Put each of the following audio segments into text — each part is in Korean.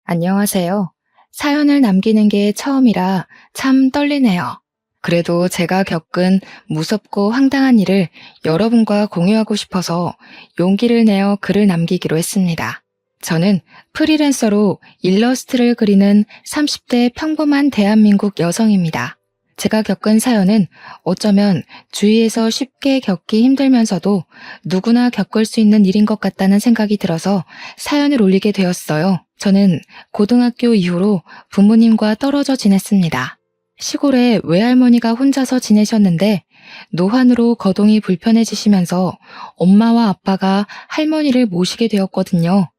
안녕하세요. 사연을 남기는 게 처음이라 참 떨리네요. 그래도 제가 겪은 무섭고 황당한 일을 여러분과 공유하고 싶어서 용기를 내어 글을 남기기로 했습니다. 저는 프리랜서로 일러스트를 그리는 30대 평범한 대한민국 여성입니다. 제가 겪은 사연은 어쩌면 주위에서 쉽게 겪기 힘들면서도 누구나 겪을 수 있는 일인 것 같다는 생각이 들어서 사연을 올리게 되었어요. 저는 고등학교 이후로 부모님과 떨어져 지냈습니다. 시골에 외할머니가 혼자서 지내셨는데 노환으로 거동이 불편해지시면서 엄마와 아빠가 할머니를 모시게 되었거든요.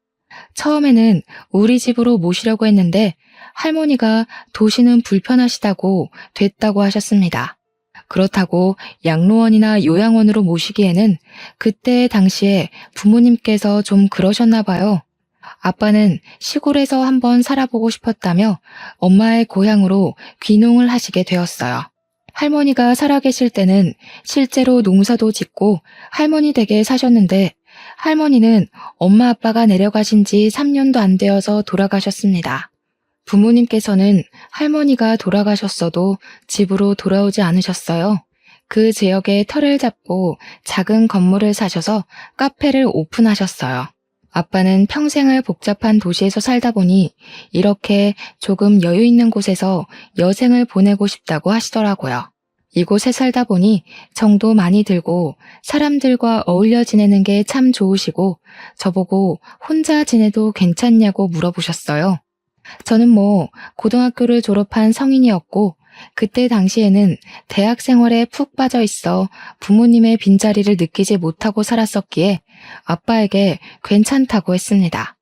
처음에는 우리 집으로 모시려고 했는데 할머니가 도시는 불편하시다고 됐다고 하셨습니다. 그렇다고 양로원이나 요양원으로 모시기에는 그때 당시에 부모님께서 좀 그러셨나 봐요. 아빠는 시골에서 한번 살아보고 싶었다며 엄마의 고향으로 귀농을 하시게 되었어요. 할머니가 살아계실 때는 실제로 농사도 짓고 할머니 댁에 사셨는데 할머니는 엄마 아빠가 내려가신 지 3년도 안 되어서 돌아가셨습니다. 부모님께서는 할머니가 돌아가셨어도 집으로 돌아오지 않으셨어요. 그 지역에 터를 잡고 작은 건물을 사셔서 카페를 오픈하셨어요. 아빠는 평생을 복잡한 도시에서 살다 보니 이렇게 조금 여유 있는 곳에서 여생을 보내고 싶다고 하시더라고요. 이곳에 살다 보니 정도 많이 들고 사람들과 어울려 지내는 게 참 좋으시고 저보고 혼자 지내도 괜찮냐고 물어보셨어요. 저는 고등학교를 졸업한 성인이었고 그때 당시에는 대학 생활에 푹 빠져 있어 부모님의 빈자리를 느끼지 못하고 살았었기에 아빠에게 괜찮다고 했습니다.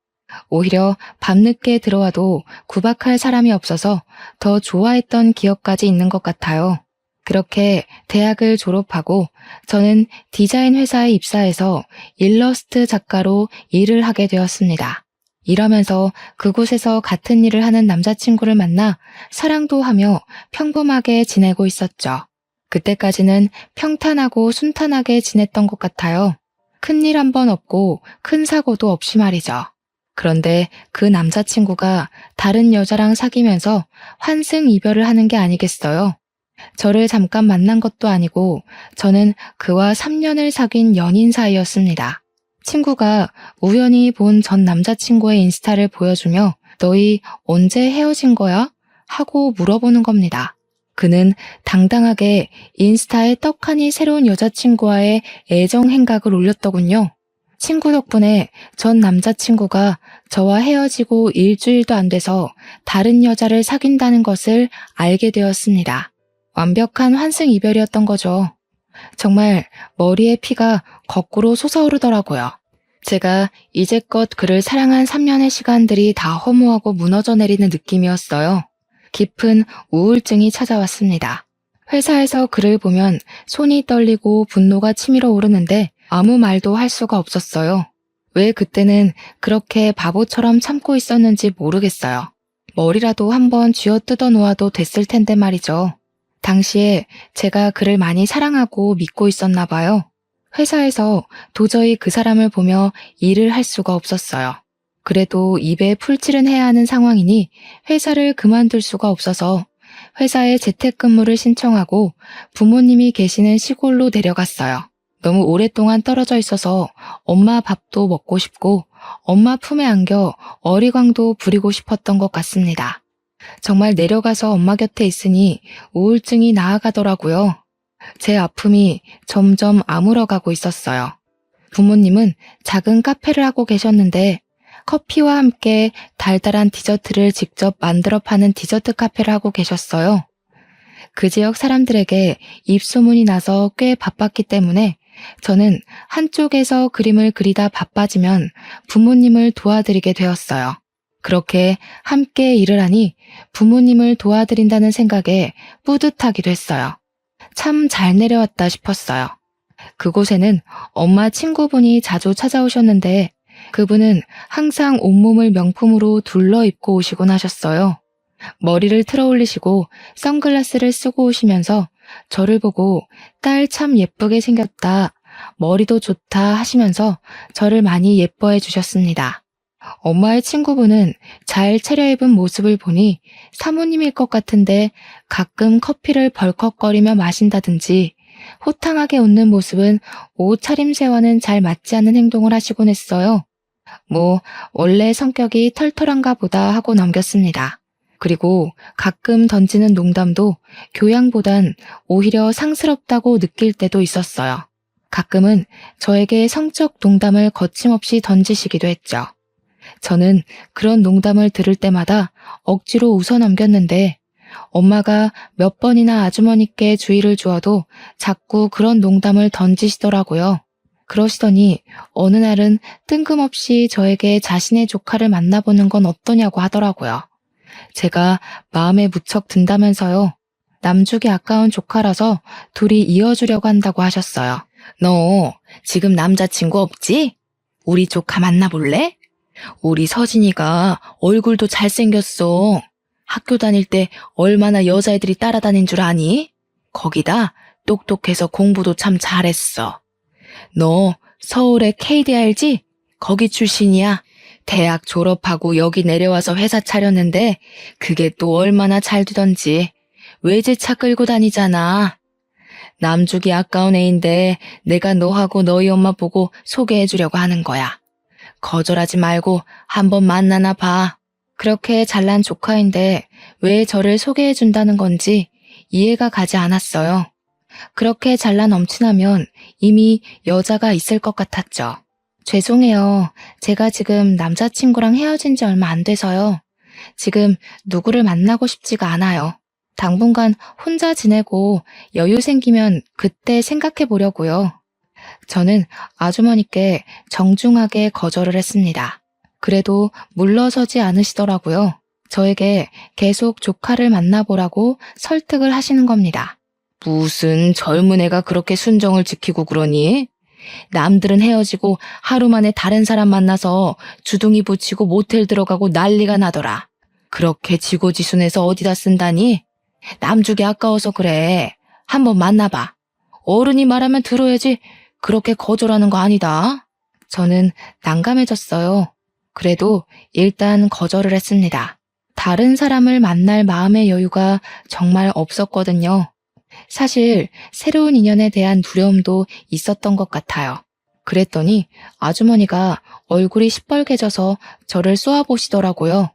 오히려 밤늦게 들어와도 구박할 사람이 없어서 더 좋아했던 기억까지 있는 것 같아요. 그렇게 대학을 졸업하고 저는 디자인 회사에 입사해서 일러스트 작가로 일을 하게 되었습니다. 일하면서 그곳에서 같은 일을 하는 남자친구를 만나 사랑도 하며 평범하게 지내고 있었죠. 그때까지는 평탄하고 순탄하게 지냈던 것 같아요. 큰일 한 번 없고 큰 사고도 없이 말이죠. 그런데 그 남자친구가 다른 여자랑 사귀면서 환승 이별을 하는 게 아니겠어요? 저를 잠깐 만난 것도 아니고 저는 그와 3년을 사귄 연인 사이였습니다. 친구가 우연히 본 전 남자친구의 인스타를 보여주며 너희 언제 헤어진 거야? 하고 물어보는 겁니다. 그는 당당하게 인스타에 떡하니 새로운 여자친구와의 애정 행각을 올렸더군요. 친구 덕분에 전 남자친구가 저와 헤어지고 일주일도 안 돼서 다른 여자를 사귄다는 것을 알게 되었습니다. 완벽한 환승 이별이었던 거죠. 정말 머리에 피가 거꾸로 솟아오르더라고요. 제가 이제껏 그를 사랑한 3년의 시간들이 다 허무하고 무너져 내리는 느낌이었어요. 깊은 우울증이 찾아왔습니다. 회사에서 그를 보면 손이 떨리고 분노가 치밀어 오르는데 아무 말도 할 수가 없었어요. 왜 그때는 그렇게 바보처럼 참고 있었는지 모르겠어요. 머리라도 한번 쥐어뜯어 놓아도 됐을 텐데 말이죠. 당시에 제가 그를 많이 사랑하고 믿고 있었나 봐요. 회사에서 도저히 그 사람을 보며 일을 할 수가 없었어요. 그래도 입에 풀칠은 해야 하는 상황이니 회사를 그만둘 수가 없어서 회사에 재택근무를 신청하고 부모님이 계시는 시골로 내려갔어요. 너무 오랫동안 떨어져 있어서 엄마 밥도 먹고 싶고 엄마 품에 안겨 어리광도 부리고 싶었던 것 같습니다. 정말 내려가서 엄마 곁에 있으니 우울증이 나아가더라고요. 제 아픔이 점점 아물어가고 있었어요. 부모님은 작은 카페를 하고 계셨는데 커피와 함께 달달한 디저트를 직접 만들어 파는 디저트 카페를 하고 계셨어요. 그 지역 사람들에게 입소문이 나서 꽤 바빴기 때문에 저는 한쪽에서 그림을 그리다 바빠지면 부모님을 도와드리게 되었어요. 그렇게 함께 일을 하니 부모님을 도와드린다는 생각에 뿌듯하기도 했어요. 참 잘 내려왔다 싶었어요. 그곳에는 엄마 친구분이 자주 찾아오셨는데 그분은 항상 온몸을 명품으로 둘러 입고 오시곤 하셨어요. 머리를 틀어 올리시고 선글라스를 쓰고 오시면서 저를 보고 딸 참 예쁘게 생겼다, 머리도 좋다 하시면서 저를 많이 예뻐해 주셨습니다. 엄마의 친구분은 잘 차려입은 모습을 보니 사모님일 것 같은데 가끔 커피를 벌컥거리며 마신다든지 호탕하게 웃는 모습은 옷차림새와는 잘 맞지 않는 행동을 하시곤 했어요. 뭐, 원래 성격이 털털한가 보다 하고 넘겼습니다. 그리고 가끔 던지는 농담도 교양보단 오히려 상스럽다고 느낄 때도 있었어요. 가끔은 저에게 성적 농담을 거침없이 던지시기도 했죠. 저는 그런 농담을 들을 때마다 억지로 웃어 넘겼는데 엄마가 몇 번이나 아주머니께 주의를 주어도 자꾸 그런 농담을 던지시더라고요. 그러시더니 어느 날은 뜬금없이 저에게 자신의 조카를 만나보는 건 어떠냐고 하더라고요. 제가 마음에 무척 든다면서요. 남주기 아까운 조카라서 둘이 이어주려고 한다고 하셨어요. 너 지금 남자친구 없지? 우리 조카 만나볼래? 우리 서진이가 얼굴도 잘생겼어. 학교 다닐 때 얼마나 여자애들이 따라다닌 줄 아니? 거기다 똑똑해서 공부도 참 잘했어. 너 서울의 KD 알지? 거기 출신이야. 대학 졸업하고 여기 내려와서 회사 차렸는데 그게 또 얼마나 잘 되던지. 외제차 끌고 다니잖아. 남주기 아까운 애인데 내가 너하고 너희 엄마 보고 소개해주려고 하는 거야. 거절하지 말고 한번 만나나 봐. 그렇게 잘난 조카인데 왜 저를 소개해준다는 건지 이해가 가지 않았어요. 그렇게 잘난 엄친하면 이미 여자가 있을 것 같았죠. 죄송해요. 제가 지금 남자친구랑 헤어진 지 얼마 안 돼서요. 지금 누구를 만나고 싶지가 않아요. 당분간 혼자 지내고 여유 생기면 그때 생각해 보려고요. 저는 아주머니께 정중하게 거절을 했습니다. 그래도 물러서지 않으시더라고요. 저에게 계속 조카를 만나보라고 설득을 하시는 겁니다. 무슨 젊은 애가 그렇게 순정을 지키고 그러니? 남들은 헤어지고 하루 만에 다른 사람 만나서 주둥이 붙이고 모텔 들어가고 난리가 나더라. 그렇게 지고지순해서 어디다 쓴다니? 남주기 아까워서 그래. 한번 만나봐. 어른이 말하면 들어야지. 그렇게 거절하는 거 아니다. 저는 난감해졌어요. 그래도 일단 거절을 했습니다. 다른 사람을 만날 마음의 여유가 정말 없었거든요. 사실 새로운 인연에 대한 두려움도 있었던 것 같아요. 그랬더니 아주머니가 얼굴이 시뻘개져서 저를 쏘아보시더라고요.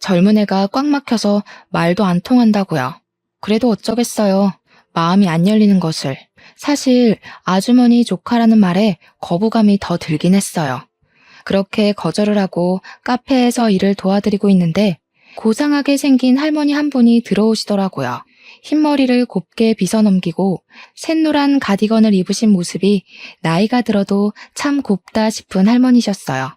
젊은 애가 꽉 막혀서 말도 안 통한다고요. 그래도 어쩌겠어요. 마음이 안 열리는 것을. 사실 아주머니 조카라는 말에 거부감이 더 들긴 했어요. 그렇게 거절을 하고 카페에서 일을 도와드리고 있는데 고상하게 생긴 할머니 한 분이 들어오시더라고요. 흰머리를 곱게 빗어넘기고 샛노란 가디건을 입으신 모습이 나이가 들어도 참 곱다 싶은 할머니셨어요.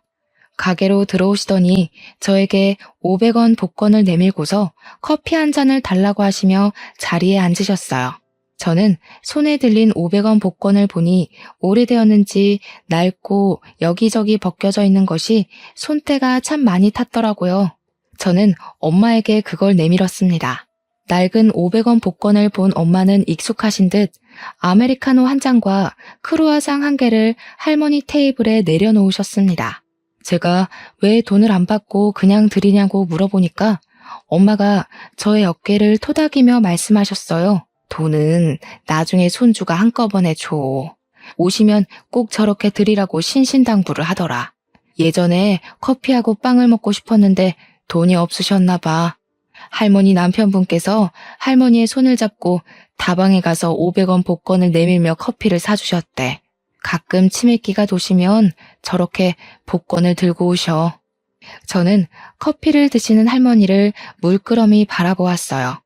가게로 들어오시더니 저에게 500원 복권을 내밀고서 커피 한 잔을 달라고 하시며 자리에 앉으셨어요. 저는 손에 들린 500원 복권을 보니 오래되었는지 낡고 여기저기 벗겨져 있는 것이 손때가 참 많이 탔더라고요. 저는 엄마에게 그걸 내밀었습니다. 낡은 500원 복권을 본 엄마는 익숙하신 듯 아메리카노 한 잔과 크루아상 한 개를 할머니 테이블에 내려놓으셨습니다. 제가 왜 돈을 안 받고 그냥 드리냐고 물어보니까 엄마가 저의 어깨를 토닥이며 말씀하셨어요. 돈은 나중에 손주가 한꺼번에 줘. 오시면 꼭 저렇게 드리라고 신신당부를 하더라. 예전에 커피하고 빵을 먹고 싶었는데 돈이 없으셨나 봐. 할머니 남편분께서 할머니의 손을 잡고 다방에 가서 500원 복권을 내밀며 커피를 사주셨대. 가끔 치매기가 도시면 저렇게 복권을 들고 오셔. 저는 커피를 드시는 할머니를 물끄러미 바라보았어요.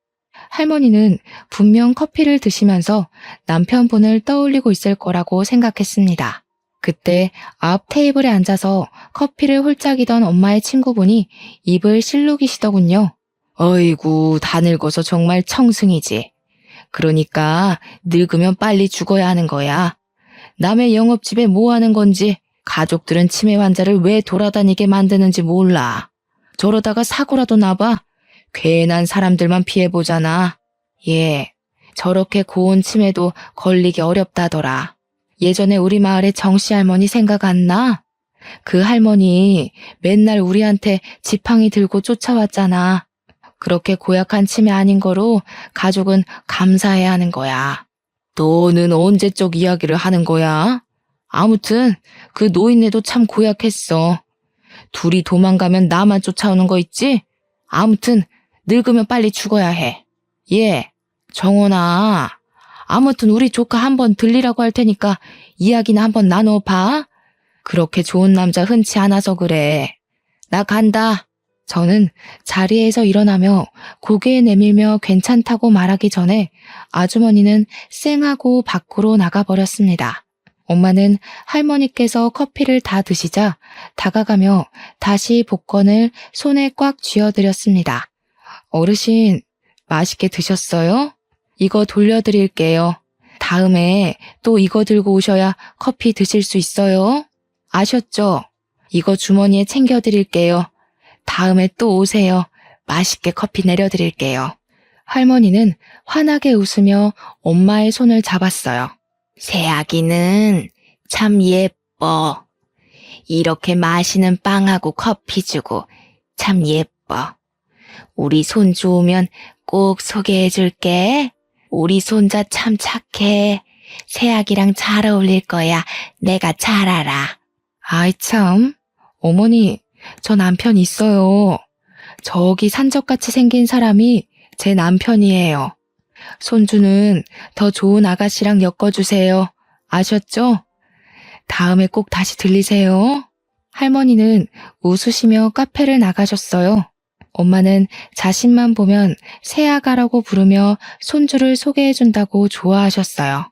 할머니는 분명 커피를 드시면서 남편분을 떠올리고 있을 거라고 생각했습니다. 그때 앞 테이블에 앉아서 커피를 홀짝이던 엄마의 친구분이 입을 실룩이시더군요. 어이구, 다 늙어서 정말 청승이지. 그러니까 늙으면 빨리 죽어야 하는 거야. 남의 영업집에 뭐 하는 건지 가족들은 치매 환자를 왜 돌아다니게 만드는지 몰라. 저러다가 사고라도 나봐. 괜한 사람들만 피해보잖아. 예, 저렇게 고운 치매도 걸리기 어렵다더라. 예전에 우리 마을의 정씨 할머니 생각 안 나? 그 할머니 맨날 우리한테 지팡이 들고 쫓아왔잖아. 그렇게 고약한 치매 아닌 거로 가족은 감사해야 하는 거야. 너는 언제적 이야기를 하는 거야? 아무튼 그 노인네도 참 고약했어. 둘이 도망가면 나만 쫓아오는 거 있지? 아무튼 늙으면 빨리 죽어야 해. 예, 정원아. 아무튼 우리 조카 한번 들리라고 할 테니까 이야기나 한번 나눠봐. 그렇게 좋은 남자 흔치 않아서 그래. 나 간다. 저는 자리에서 일어나며 고개 내밀며 괜찮다고 말하기 전에 아주머니는 쌩하고 밖으로 나가버렸습니다. 엄마는 할머니께서 커피를 다 드시자 다가가며 다시 복권을 손에 꽉 쥐어드렸습니다. 어르신, 맛있게 드셨어요? 이거 돌려드릴게요. 다음에 또 이거 들고 오셔야 커피 드실 수 있어요. 아셨죠? 이거 주머니에 챙겨드릴게요. 다음에 또 오세요. 맛있게 커피 내려드릴게요. 할머니는 환하게 웃으며 엄마의 손을 잡았어요. 새아기는 참 예뻐. 이렇게 마시는 빵하고 커피 주고 참 예뻐. 우리 손주 오면 꼭 소개해줄게. 우리 손자 참 착해. 새아기랑 잘 어울릴 거야. 내가 잘 알아. 아이 참, 어머니, 저 남편 있어요. 저기 산적같이 생긴 사람이 제 남편이에요. 손주는 더 좋은 아가씨랑 엮어주세요. 아셨죠? 다음에 꼭 다시 들리세요. 할머니는 웃으시며 카페를 나가셨어요. 엄마는 자신만 보면 새아가라고 부르며 손주를 소개해준다고 좋아하셨어요.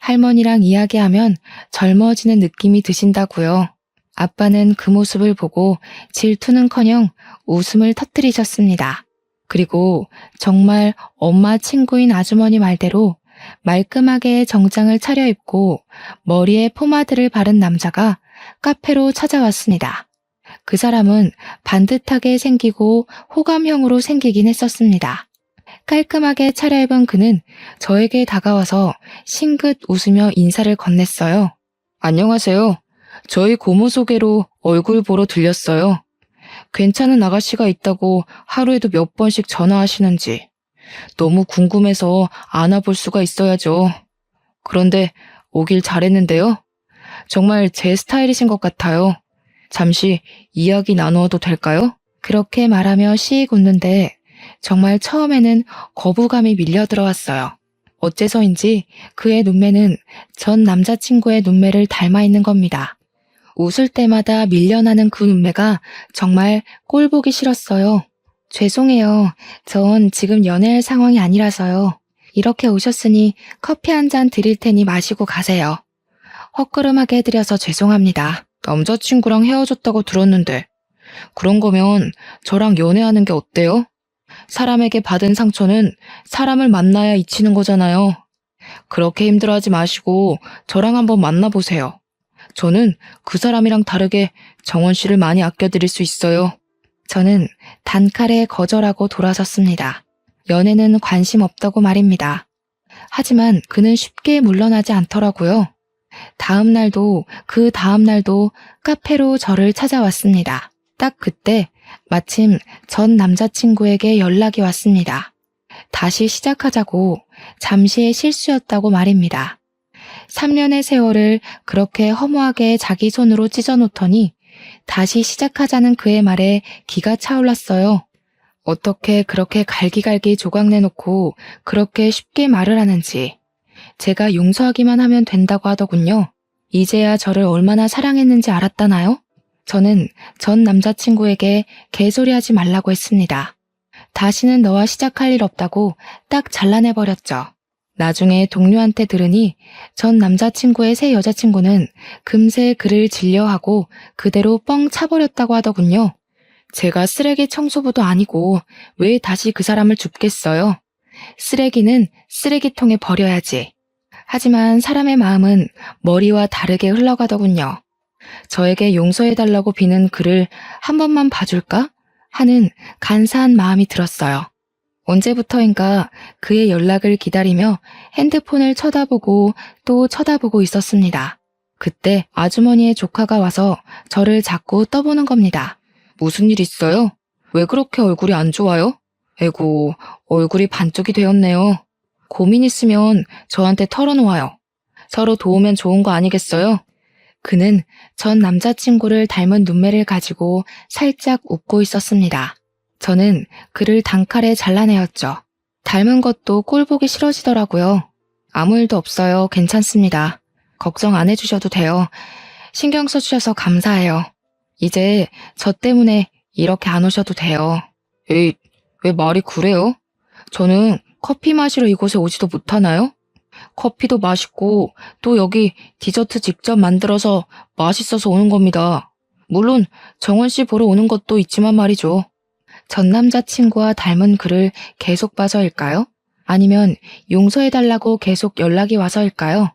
할머니랑 이야기하면 젊어지는 느낌이 드신다고요. 아빠는 그 모습을 보고 질투는커녕 웃음을 터뜨리셨습니다. 그리고 정말 엄마 친구인 아주머니 말대로 말끔하게 정장을 차려입고 머리에 포마드를 바른 남자가 카페로 찾아왔습니다. 그 사람은 반듯하게 생기고 호감형으로 생기긴 했었습니다. 깔끔하게 차려입은 그는 저에게 다가와서 싱긋 웃으며 인사를 건넸어요. 안녕하세요. 저희 고모 소개로 얼굴 보러 들렸어요. 괜찮은 아가씨가 있다고 하루에도 몇 번씩 전화하시는지 너무 궁금해서 안아볼 수가 있어야죠. 그런데 오길 잘했는데요. 정말 제 스타일이신 것 같아요. 잠시 이야기 나누어도 될까요? 그렇게 말하며 씩 웃는데 정말 처음에는 거부감이 밀려 들어왔어요. 어째서인지 그의 눈매는 전 남자친구의 눈매를 닮아 있는 겁니다. 웃을 때마다 밀려나는 그 눈매가 정말 꼴보기 싫었어요. 죄송해요. 전 지금 연애할 상황이 아니라서요. 이렇게 오셨으니 커피 한 잔 드릴 테니 마시고 가세요. 헛걸음하게 해드려서 죄송합니다. 남자친구랑 헤어졌다고 들었는데 그런 거면 저랑 연애하는 게 어때요? 사람에게 받은 상처는 사람을 만나야 잊히는 거잖아요. 그렇게 힘들어하지 마시고 저랑 한번 만나보세요. 저는 그 사람이랑 다르게 정원 씨를 많이 아껴드릴 수 있어요. 저는 단칼에 거절하고 돌아섰습니다. 연애는 관심 없다고 말입니다. 하지만 그는 쉽게 물러나지 않더라고요. 다음 날도 그 다음 날도 카페로 저를 찾아왔습니다. 딱 그때 마침 전 남자친구에게 연락이 왔습니다. 다시 시작하자고 잠시의 실수였다고 말입니다. 3년의 세월을 그렇게 허무하게 자기 손으로 찢어놓더니 다시 시작하자는 그의 말에 기가 차올랐어요. 어떻게 그렇게 갈기갈기 조각내놓고 그렇게 쉽게 말을 하는지. 제가 용서하기만 하면 된다고 하더군요. 이제야 저를 얼마나 사랑했는지 알았다나요? 저는 전 남자친구에게 개소리하지 말라고 했습니다. 다시는 너와 시작할 일 없다고 딱 잘라내버렸죠. 나중에 동료한테 들으니 전 남자친구의 새 여자친구는 금세 그를 질려하고 그대로 뻥 차버렸다고 하더군요. 제가 쓰레기 청소부도 아니고 왜 다시 그 사람을 줍겠어요? 쓰레기는 쓰레기통에 버려야지. 하지만 사람의 마음은 머리와 다르게 흘러가더군요. 저에게 용서해달라고 비는 그를 한 번만 봐줄까? 하는 간사한 마음이 들었어요. 언제부터인가 그의 연락을 기다리며 핸드폰을 쳐다보고 또 쳐다보고 있었습니다. 그때 아주머니의 조카가 와서 저를 자꾸 떠보는 겁니다. 무슨 일 있어요? 왜 그렇게 얼굴이 안 좋아요? 에고, 얼굴이 반쪽이 되었네요. 고민 있으면 저한테 털어놓아요. 서로 도우면 좋은 거 아니겠어요? 그는 전 남자친구를 닮은 눈매를 가지고 살짝 웃고 있었습니다. 저는 그를 단칼에 잘라내었죠. 닮은 것도 꼴 보기 싫어지더라고요. 아무 일도 없어요. 괜찮습니다. 걱정 안 해주셔도 돼요. 신경 써주셔서 감사해요. 이제 저 때문에 이렇게 안 오셔도 돼요. 에이, 왜 말이 그래요? 저는 커피 마시러 이곳에 오지도 못하나요? 커피도 맛있고 또 여기 디저트 직접 만들어서 맛있어서 오는 겁니다. 물론 정원 씨 보러 오는 것도 있지만 말이죠. 전 남자친구와 닮은 그를 계속 봐서일까요? 아니면 용서해달라고 계속 연락이 와서일까요?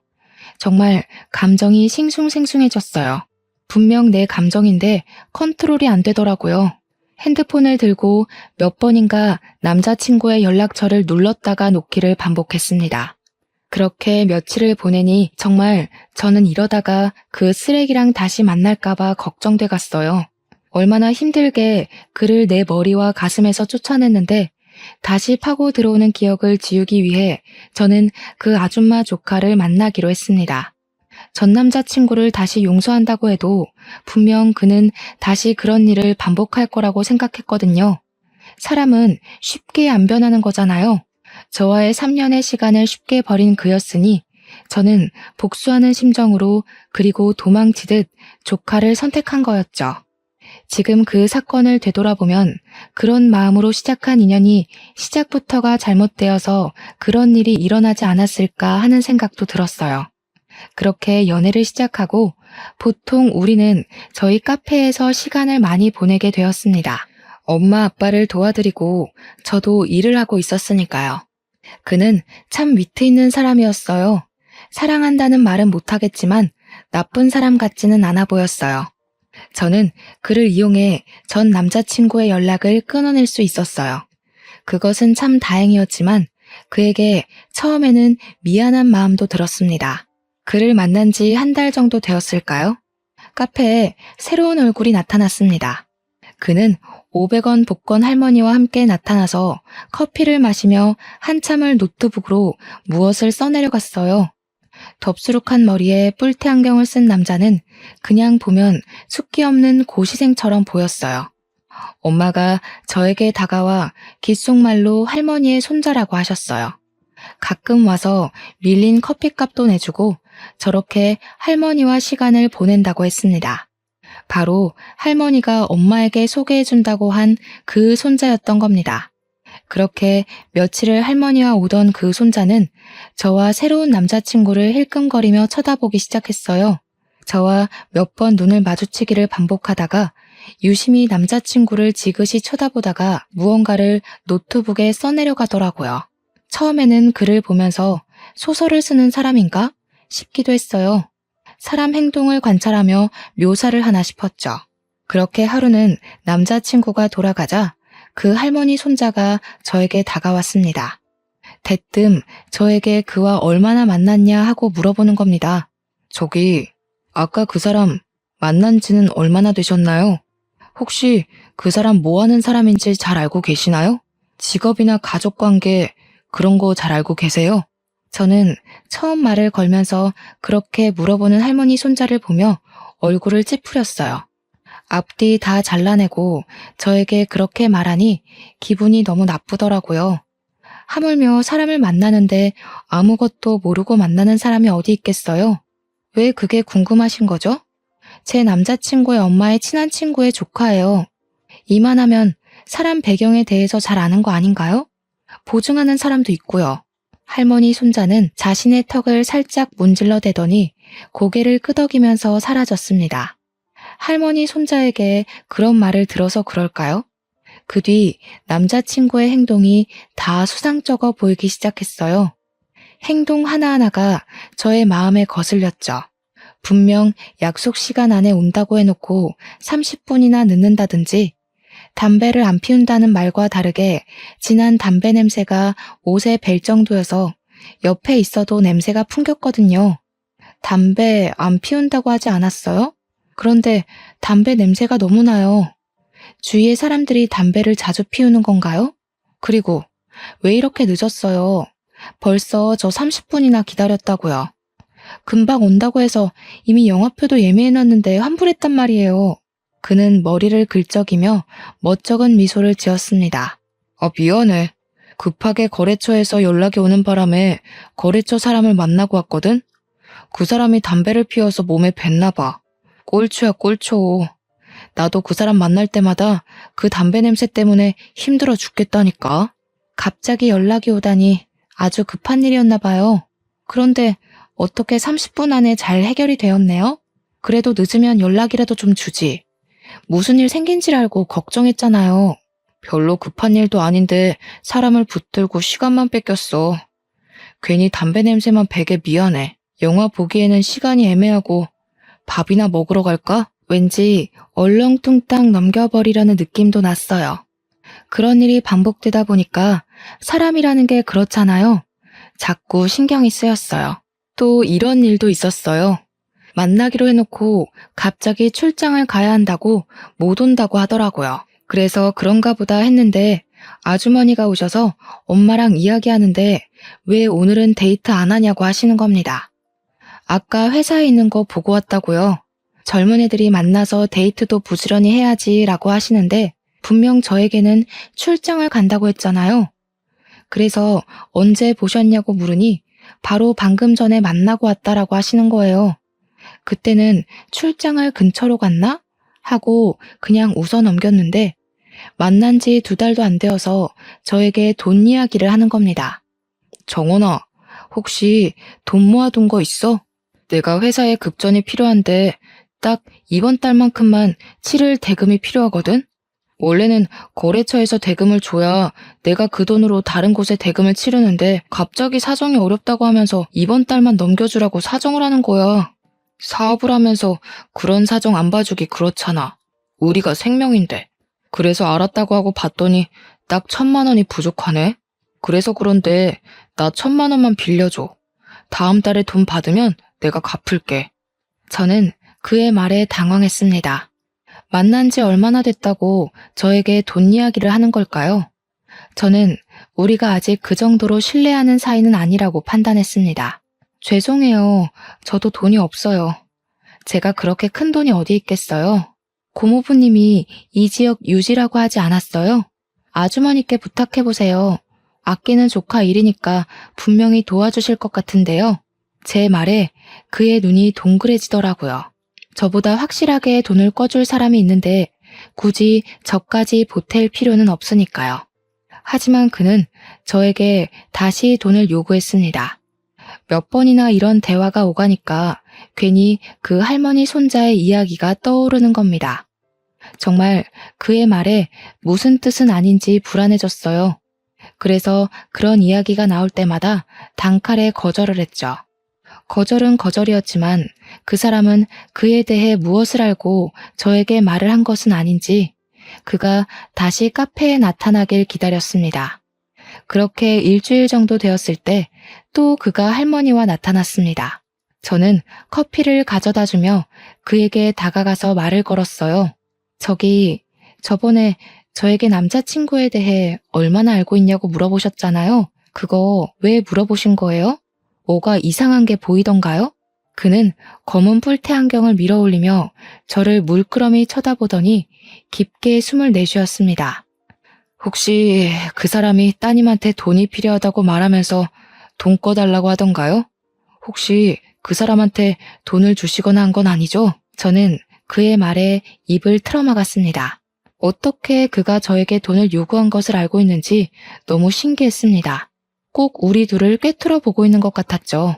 정말 감정이 싱숭생숭해졌어요. 분명 내 감정인데 컨트롤이 안 되더라고요. 핸드폰을 들고 몇 번인가 남자친구의 연락처를 눌렀다가 놓기를 반복했습니다. 그렇게 며칠을 보내니 정말 저는 이러다가 그 쓰레기랑 다시 만날까봐 걱정돼 갔어요. 얼마나 힘들게 그를 내 머리와 가슴에서 쫓아냈는데 다시 파고 들어오는 기억을 지우기 위해 저는 그 아줌마 조카를 만나기로 했습니다. 전 남자친구를 다시 용서한다고 해도 분명 그는 다시 그런 일을 반복할 거라고 생각했거든요. 사람은 쉽게 안 변하는 거잖아요. 저와의 3년의 시간을 쉽게 버린 그였으니 저는 복수하는 심정으로 그리고 도망치듯 조카를 선택한 거였죠. 지금 그 사건을 되돌아보면 그런 마음으로 시작한 인연이 시작부터가 잘못되어서 그런 일이 일어나지 않았을까 하는 생각도 들었어요. 그렇게 연애를 시작하고 보통 우리는 저희 카페에서 시간을 많이 보내게 되었습니다. 엄마 아빠를 도와드리고 저도 일을 하고 있었으니까요. 그는 참 위트 있는 사람이었어요. 사랑한다는 말은 못하겠지만 나쁜 사람 같지는 않아 보였어요. 저는 그를 이용해 전 남자친구의 연락을 끊어낼 수 있었어요. 그것은 참 다행이었지만 그에게 처음에는 미안한 마음도 들었습니다. 그를 만난 지 한 달 정도 되었을까요? 카페에 새로운 얼굴이 나타났습니다. 그는 500원 복권 할머니와 함께 나타나서 커피를 마시며 한참을 노트북으로 무엇을 써내려갔어요. 덥수룩한 머리에 뿔테 안경을 쓴 남자는 그냥 보면 숫기 없는 고시생처럼 보였어요. 엄마가 저에게 다가와 귓속말로 할머니의 손자라고 하셨어요. 가끔 와서 밀린 커피값도 내주고 저렇게 할머니와 시간을 보낸다고 했습니다. 바로 할머니가 엄마에게 소개해준다고 한 그 손자였던 겁니다. 그렇게 며칠을 할머니와 오던 그 손자는 저와 새로운 남자친구를 힐끔거리며 쳐다보기 시작했어요. 저와 몇 번 눈을 마주치기를 반복하다가 유심히 남자친구를 지그시 쳐다보다가 무언가를 노트북에 써내려가더라고요. 처음에는 글을 보면서 소설을 쓰는 사람인가 싶기도 했어요. 사람 행동을 관찰하며 묘사를 하나 싶었죠. 그렇게 하루는 남자친구가 돌아가자 그 할머니 손자가 저에게 다가왔습니다. 대뜸 저에게 그와 얼마나 만났냐 하고 물어보는 겁니다. 저기, 아까 그 사람 만난 지는 얼마나 되셨나요? 혹시 그 사람 뭐 하는 사람인지 잘 알고 계시나요? 직업이나 가족관계 그런 거 잘 알고 계세요? 저는 처음 말을 걸면서 그렇게 물어보는 할머니 손자를 보며 얼굴을 찌푸렸어요. 앞뒤 다 잘라내고 저에게 그렇게 말하니 기분이 너무 나쁘더라고요. 하물며 사람을 만나는데 아무것도 모르고 만나는 사람이 어디 있겠어요? 왜 그게 궁금하신 거죠? 제 남자친구의 엄마의 친한 친구의 조카예요. 이만하면 사람 배경에 대해서 잘 아는 거 아닌가요? 보증하는 사람도 있고요. 할머니 손자는 자신의 턱을 살짝 문질러 대더니 고개를 끄덕이면서 사라졌습니다. 할머니 손자에게 그런 말을 들어서 그럴까요? 그 뒤 남자친구의 행동이 다 수상쩍어 보이기 시작했어요. 행동 하나하나가 저의 마음에 거슬렸죠. 분명 약속 시간 안에 온다고 해놓고 30분이나 늦는다든지 담배를 안 피운다는 말과 다르게 진한 담배 냄새가 옷에 벨 정도여서 옆에 있어도 냄새가 풍겼거든요. 담배 안 피운다고 하지 않았어요? 그런데 담배 냄새가 너무 나요. 주위의 사람들이 담배를 자주 피우는 건가요? 그리고 왜 이렇게 늦었어요? 벌써 저 30분이나 기다렸다고요. 금방 온다고 해서 이미 영화표도 예매해놨는데 환불했단 말이에요. 그는 머리를 긁적이며 멋쩍은 미소를 지었습니다. 미안해. 급하게 거래처에서 연락이 오는 바람에 거래처 사람을 만나고 왔거든? 그 사람이 담배를 피워서 몸에 뱄나 봐. 꼴초야 꼴초. 나도 그 사람 만날 때마다 그 담배 냄새 때문에 힘들어 죽겠다니까. 갑자기 연락이 오다니 아주 급한 일이었나 봐요. 그런데 어떻게 30분 안에 잘 해결이 되었네요? 그래도 늦으면 연락이라도 좀 주지. 무슨 일 생긴 줄 알고 걱정했잖아요. 별로 급한 일도 아닌데 사람을 붙들고 시간만 뺏겼어. 괜히 담배 냄새만 배게 미안해. 영화 보기에는 시간이 애매하고 밥이나 먹으러 갈까? 왠지 얼렁뚱땅 넘겨버리려는 느낌도 났어요. 그런 일이 반복되다 보니까 사람이라는 게 그렇잖아요. 자꾸 신경이 쓰였어요. 또 이런 일도 있었어요. 만나기로 해놓고 갑자기 출장을 가야 한다고 못 온다고 하더라고요. 그래서 그런가 보다 했는데 아주머니가 오셔서 엄마랑 이야기하는데 왜 오늘은 데이트 안 하냐고 하시는 겁니다. 아까 회사에 있는 거 보고 왔다고요. 젊은 애들이 만나서 데이트도 부지런히 해야지 라고 하시는데 분명 저에게는 출장을 간다고 했잖아요. 그래서 언제 보셨냐고 물으니 바로 방금 전에 만나고 왔다라고 하시는 거예요. 그때는 출장을 근처로 갔나? 하고 그냥 웃어 넘겼는데 만난 지 2달도 안 되어서 저에게 돈 이야기를 하는 겁니다. 정원아, 혹시 돈 모아둔 거 있어? 내가 회사에 급전이 필요한데 딱 이번 달만큼만 치를 대금이 필요하거든? 원래는 거래처에서 대금을 줘야 내가 그 돈으로 다른 곳에 대금을 치르는데 갑자기 사정이 어렵다고 하면서 이번 달만 넘겨주라고 사정을 하는 거야. 사업을 하면서 그런 사정 안 봐주기 그렇잖아. 우리가 생명인데. 그래서 알았다고 하고 봤더니 딱 1,000만 원이 부족하네. 그래서 그런데 나 1,000만 원만 빌려줘. 다음 달에 돈 받으면 내가 갚을게. 저는 그의 말에 당황했습니다. 만난 지 얼마나 됐다고 저에게 돈 이야기를 하는 걸까요? 저는 우리가 아직 그 정도로 신뢰하는 사이는 아니라고 판단했습니다. 죄송해요. 저도 돈이 없어요. 제가 그렇게 큰 돈이 어디 있겠어요? 고모부님이 이 지역 유지라고 하지 않았어요? 아주머니께 부탁해보세요. 아끼는 조카 일이니까 분명히 도와주실 것 같은데요. 제 말에 그의 눈이 동그래지더라고요. 저보다 확실하게 돈을 꿔줄 사람이 있는데 굳이 저까지 보탤 필요는 없으니까요. 하지만 그는 저에게 다시 돈을 요구했습니다. 몇 번이나 이런 대화가 오가니까 괜히 그 할머니 손자의 이야기가 떠오르는 겁니다. 정말 그의 말에 무슨 뜻은 아닌지 불안해졌어요. 그래서 그런 이야기가 나올 때마다 단칼에 거절을 했죠. 거절은 거절이었지만 그 사람은 그에 대해 무엇을 알고 저에게 말을 한 것은 아닌지 그가 다시 카페에 나타나길 기다렸습니다. 그렇게 일주일 정도 되었을 때 또 그가 할머니와 나타났습니다. 저는 커피를 가져다 주며 그에게 다가가서 말을 걸었어요. 저번에 저에게 남자친구에 대해 얼마나 알고 있냐고 물어보셨잖아요. 그거 왜 물어보신 거예요? 뭐가 이상한 게 보이던가요? 그는 검은 뿔테 안경을 밀어 올리며 저를 물끄러미 쳐다보더니 깊게 숨을 내쉬었습니다. 혹시 그 사람이 따님한테 돈이 필요하다고 말하면서 돈 꺼달라고 하던가요? 혹시 그 사람한테 돈을 주시거나 한 건 아니죠? 저는 그의 말에 입을 틀어막았습니다. 어떻게 그가 저에게 돈을 요구한 것을 알고 있는지 너무 신기했습니다. 꼭 우리 둘을 꿰뚫어 보고 있는 것 같았죠.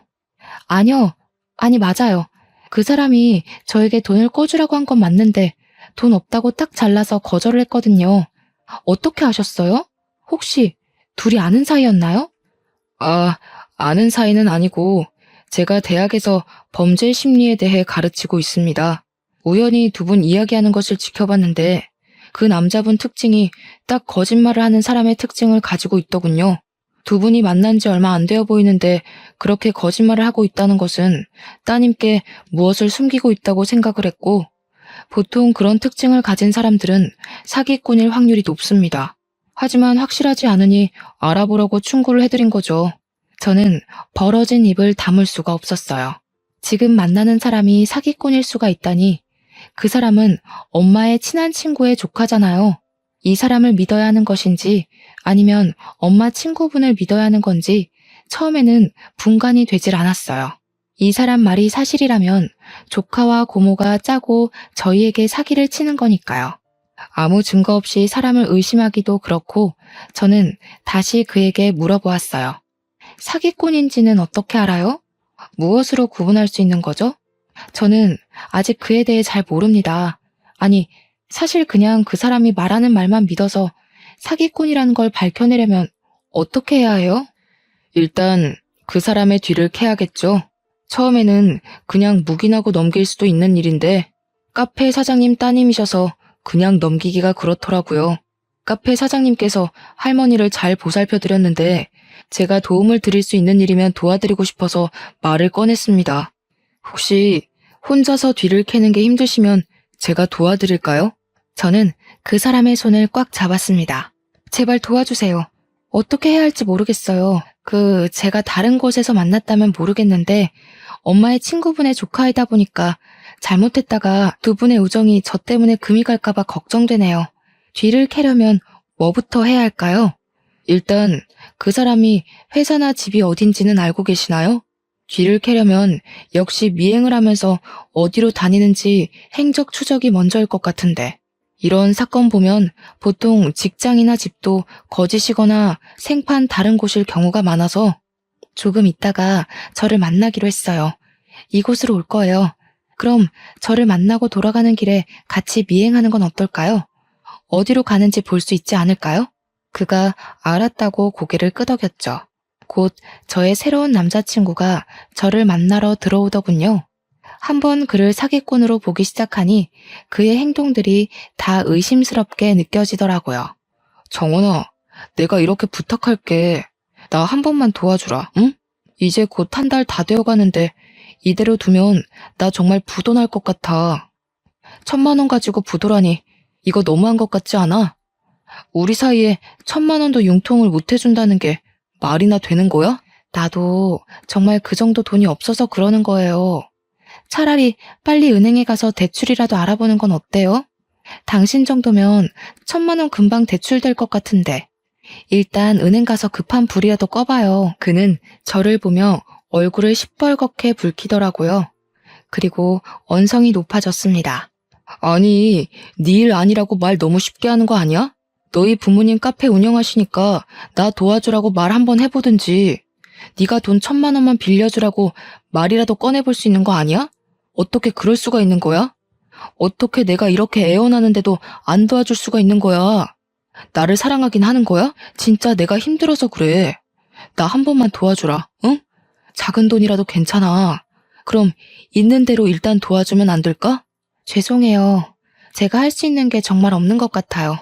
아니 맞아요. 그 사람이 저에게 돈을 꿔주라고 한 건 맞는데 돈 없다고 딱 잘라서 거절을 했거든요. 어떻게 아셨어요? 혹시 둘이 아는 사이였나요? 아는 사이는 아니고 제가 대학에서 범죄 심리에 대해 가르치고 있습니다. 우연히 두 분 이야기하는 것을 지켜봤는데 그 남자분 특징이 딱 거짓말을 하는 사람의 특징을 가지고 있더군요. 두 분이 만난 지 얼마 안 되어 보이는데 그렇게 거짓말을 하고 있다는 것은 따님께 무엇을 숨기고 있다고 생각을 했고, 보통 그런 특징을 가진 사람들은 사기꾼일 확률이 높습니다. 하지만 확실하지 않으니 알아보라고 충고를 해드린 거죠. 저는 벌어진 입을 다물 수가 없었어요. 지금 만나는 사람이 사기꾼일 수가 있다니, 그 사람은 엄마의 친한 친구의 조카잖아요. 이 사람을 믿어야 하는 것인지 아니면 엄마 친구분을 믿어야 하는 건지 처음에는 분간이 되질 않았어요. 이 사람 말이 사실이라면 조카와 고모가 짜고 저희에게 사기를 치는 거니까요. 아무 증거 없이 사람을 의심하기도 그렇고 저는 다시 그에게 물어보았어요. 사기꾼인지는 어떻게 알아요? 무엇으로 구분할 수 있는 거죠? 저는 아직 그에 대해 잘 모릅니다. 아니, 사실 그냥 그 사람이 말하는 말만 믿어서 사기꾼이라는 걸 밝혀내려면 어떻게 해야 해요? 일단 그 사람의 뒤를 캐야겠죠. 처음에는 그냥 묵인하고 넘길 수도 있는 일인데 카페 사장님 따님이셔서 그냥 넘기기가 그렇더라고요. 카페 사장님께서 할머니를 잘 보살펴 드렸는데 제가 도움을 드릴 수 있는 일이면 도와드리고 싶어서 말을 꺼냈습니다. 혹시 혼자서 뒤를 캐는 게 힘드시면 제가 도와드릴까요? 저는 그 사람의 손을 꽉 잡았습니다. 제발 도와주세요. 어떻게 해야 할지 모르겠어요. 제가 다른 곳에서 만났다면 모르겠는데 엄마의 친구분의 조카이다 보니까 잘못했다가 두 분의 우정이 저 때문에 금이 갈까봐 걱정되네요. 뒤를 캐려면 뭐부터 해야 할까요? 일단 그 사람이 회사나 집이 어딘지는 알고 계시나요? 뒤를 캐려면 역시 미행을 하면서 어디로 다니는지 행적 추적이 먼저일 것 같은데, 이런 사건 보면 보통 직장이나 집도 거짓이거나 생판 다른 곳일 경우가 많아서 조금 있다가 저를 만나기로 했어요. 이곳으로 올 거예요. 그럼 저를 만나고 돌아가는 길에 같이 미행하는 건 어떨까요? 어디로 가는지 볼 수 있지 않을까요? 그가 알았다고 고개를 끄덕였죠. 곧 저의 새로운 남자친구가 저를 만나러 들어오더군요. 한번 그를 사기꾼으로 보기 시작하니 그의 행동들이 다 의심스럽게 느껴지더라고요. 정원아, 내가 이렇게 부탁할게. 나 한 번만 도와주라, 응? 이제 곧 한 달 다 되어가는데 이대로 두면 나 정말 부도 날 것 같아. 1,000만 원 가지고 부도라니 이거 너무한 것 같지 않아? 우리 사이에 1,000만 원도 융통을 못 해준다는 게 말이나 되는 거야? 나도 정말 그 정도 돈이 없어서 그러는 거예요. 차라리 빨리 은행에 가서 대출이라도 알아보는 건 어때요? 당신 정도면 1,000만 원 금방 대출될 것 같은데. 일단 은행 가서 급한 불이라도 꺼봐요. 그는 저를 보며 얼굴을 시뻘겋게 붉히더라고요. 그리고 언성이 높아졌습니다. 아니, 네 일 아니라고 말 너무 쉽게 하는 거 아니야? 너희 부모님 카페 운영하시니까 나 도와주라고 말 한번 해보든지. 네가 돈 1,000만 원만 빌려주라고 말이라도 꺼내볼 수 있는 거 아니야? 어떻게 그럴 수가 있는 거야? 어떻게 내가 이렇게 애원하는데도 안 도와줄 수가 있는 거야? 나를 사랑하긴 하는 거야? 진짜 내가 힘들어서 그래. 나 한 번만 도와주라, 응? 작은 돈이라도 괜찮아. 그럼 있는 대로 일단 도와주면 안 될까? 죄송해요. 제가 할 수 있는 게 정말 없는 것 같아요.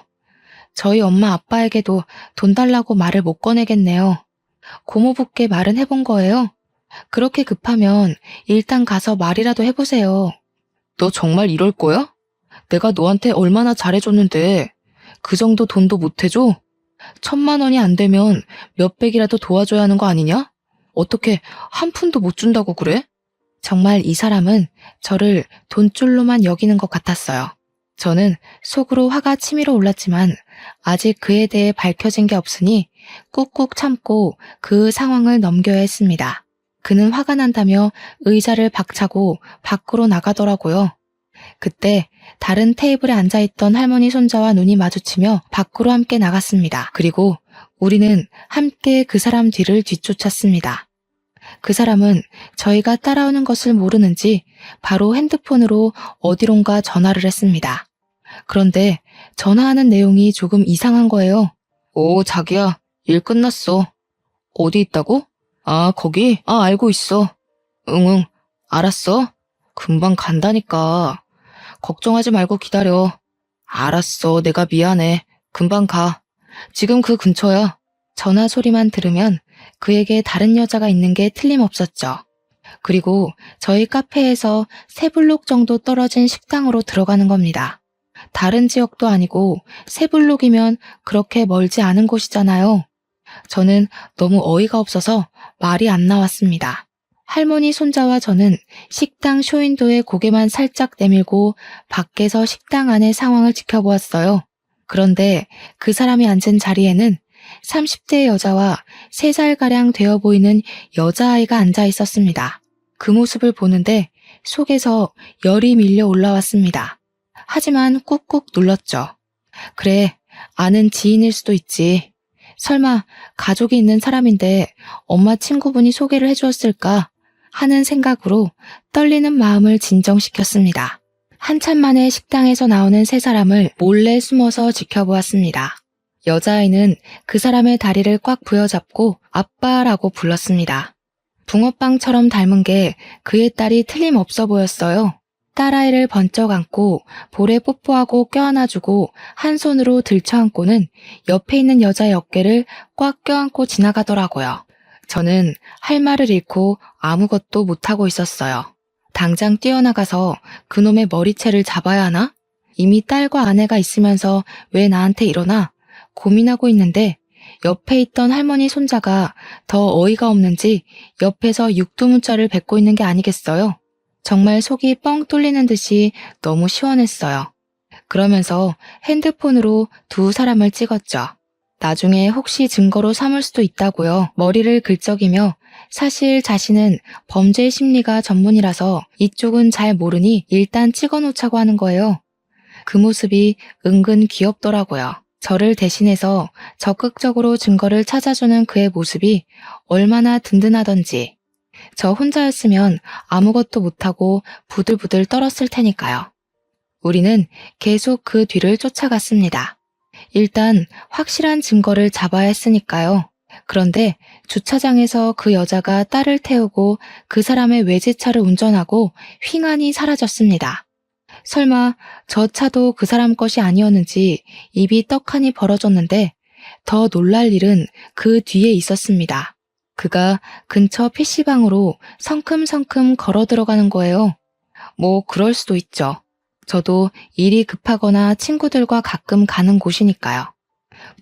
저희 엄마 아빠에게도 돈 달라고 말을 못 꺼내겠네요. 고모부께 말은 해본 거예요. 그렇게 급하면 일단 가서 말이라도 해보세요. 너 정말 이럴 거야? 내가 너한테 얼마나 잘해줬는데 그 정도 돈도 못 해줘? 1,000만 원이 안 되면 몇백이라도 도와줘야 하는 거 아니냐? 어떻게 한 푼도 못 준다고 그래? 정말 이 사람은 저를 돈줄로만 여기는 것 같았어요. 저는 속으로 화가 치밀어 올랐지만 아직 그에 대해 밝혀진 게 없으니 꾹꾹 참고 그 상황을 넘겨야 했습니다. 그는 화가 난다며 의자를 박차고 밖으로 나가더라고요. 그때 다른 테이블에 앉아있던 할머니 손자와 눈이 마주치며 밖으로 함께 나갔습니다. 그리고 우리는 함께 그 사람 뒤를 뒤쫓았습니다. 그 사람은 저희가 따라오는 것을 모르는지 바로 핸드폰으로 어디론가 전화를 했습니다. 그런데 전화하는 내용이 조금 이상한 거예요. 오, 자기야, 일 끝났어. 어디 있다고? 아, 거기? 아, 알고 있어. 응응, 알았어. 금방 간다니까. 걱정하지 말고 기다려. 알았어, 내가 미안해. 금방 가. 지금 그 근처야. 전화 소리만 들으면 그에게 다른 여자가 있는 게 틀림없었죠. 그리고 저희 카페에서 3블록 정도 떨어진 식당으로 들어가는 겁니다. 다른 지역도 아니고 3블록이면 그렇게 멀지 않은 곳이잖아요. 저는 너무 어이가 없어서 말이 안 나왔습니다. 할머니 손자와 저는 식당 쇼윈도에 고개만 살짝 내밀고 밖에서 식당 안의 상황을 지켜보았어요. 그런데 그 사람이 앉은 자리에는 30대 여자와 3살가량 되어 보이는 여자아이가 앉아 있었습니다. 그 모습을 보는데 속에서 열이 밀려 올라왔습니다. 하지만 꾹꾹 눌렀죠. 그래, 아는 지인일 수도 있지. 설마 가족이 있는 사람인데 엄마 친구분이 소개를 해주었을까 하는 생각으로 떨리는 마음을 진정시켰습니다. 한참 만에 식당에서 나오는 3사람을 몰래 숨어서 지켜보았습니다. 여자아이는 그 사람의 다리를 꽉 부여잡고 아빠라고 불렀습니다. 붕어빵처럼 닮은 게 그의 딸이 틀림없어 보였어요. 딸아이를 번쩍 안고 볼에 뽀뽀하고 껴안아주고 한 손으로 들쳐안고는 옆에 있는 여자의 어깨를 꽉 껴안고 지나가더라고요. 저는 할 말을 잃고 아무것도 못하고 있었어요. 당장 뛰어나가서 그놈의 머리채를 잡아야 하나? 이미 딸과 아내가 있으면서 왜 나한테 이러나 고민하고 있는데 옆에 있던 할머니 손자가 더 어이가 없는지 옆에서 육두문자를 뱉고 있는 게 아니겠어요? 정말 속이 뻥 뚫리는 듯이 너무 시원했어요. 그러면서 핸드폰으로 2사람을 찍었죠. 나중에 혹시 증거로 삼을 수도 있다고요. 머리를 긁적이며 사실 자신은 범죄 심리가 전문이라서 이쪽은 잘 모르니 일단 찍어놓자고 하는 거예요. 그 모습이 은근 귀엽더라고요. 저를 대신해서 적극적으로 증거를 찾아주는 그의 모습이 얼마나 든든하던지. 저 혼자였으면 아무것도 못하고 부들부들 떨었을 테니까요. 우리는 계속 그 뒤를 쫓아갔습니다. 일단 확실한 증거를 잡아야 했으니까요. 그런데 주차장에서 그 여자가 딸을 태우고 그 사람의 외제차를 운전하고 휑하니 사라졌습니다. 설마 저 차도 그 사람 것이 아니었는지 입이 떡하니 벌어졌는데 더 놀랄 일은 그 뒤에 있었습니다. 그가 근처 PC방으로 성큼성큼 걸어 들어가는 거예요. 뭐 그럴 수도 있죠. 저도 일이 급하거나 친구들과 가끔 가는 곳이니까요.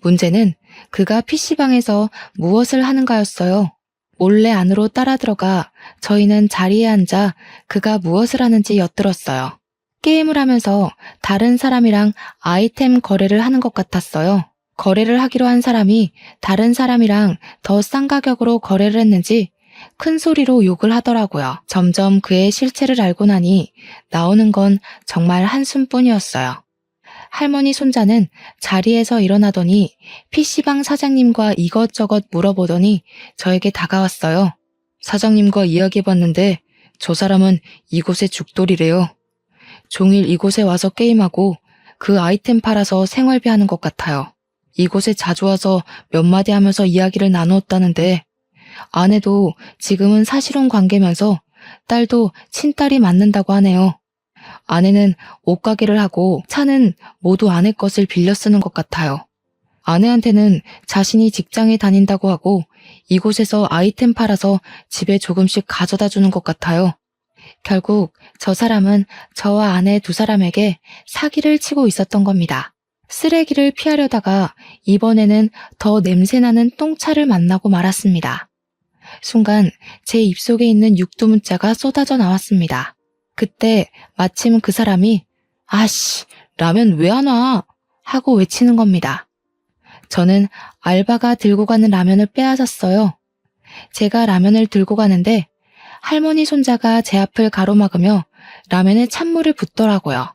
문제는 그가 PC방에서 무엇을 하는가였어요. 몰래 안으로 따라 들어가 저희는 자리에 앉아 그가 무엇을 하는지 엿들었어요. 게임을 하면서 다른 사람이랑 아이템 거래를 하는 것 같았어요. 거래를 하기로 한 사람이 다른 사람이랑 더 싼 가격으로 거래를 했는지 큰 소리로 욕을 하더라고요. 점점 그의 실체를 알고 나니 나오는 건 정말 한숨뿐이었어요. 할머니 손자는 자리에서 일어나더니 PC방 사장님과 이것저것 물어보더니 저에게 다가왔어요. 사장님과 이야기해봤는데 저 사람은 이곳의 죽돌이래요. 종일 이곳에 와서 게임하고 그 아이템 팔아서 생활비 하는 것 같아요. 이곳에 자주 와서 몇 마디 하면서 이야기를 나누었다는데 아내도 지금은 사실혼 관계면서 딸도 친딸이 맞는다고 하네요. 아내는 옷가게를 하고 차는 모두 아내 것을 빌려 쓰는 것 같아요. 아내한테는 자신이 직장에 다닌다고 하고 이곳에서 아이템 팔아서 집에 조금씩 가져다 주는 것 같아요. 결국 저 사람은 저와 아내 2사람에게 사기를 치고 있었던 겁니다. 쓰레기를 피하려다가 이번에는 더 냄새나는 똥차를 만나고 말았습니다. 순간 제 입속에 있는 육두문자가 쏟아져 나왔습니다. 그때 마침 그 사람이 아씨, 라면 왜 안 와? 하고 외치는 겁니다. 저는 알바가 들고 가는 라면을 빼앗았어요. 제가 라면을 들고 가는데 할머니 손자가 제 앞을 가로막으며 라면에 찬물을 붓더라고요.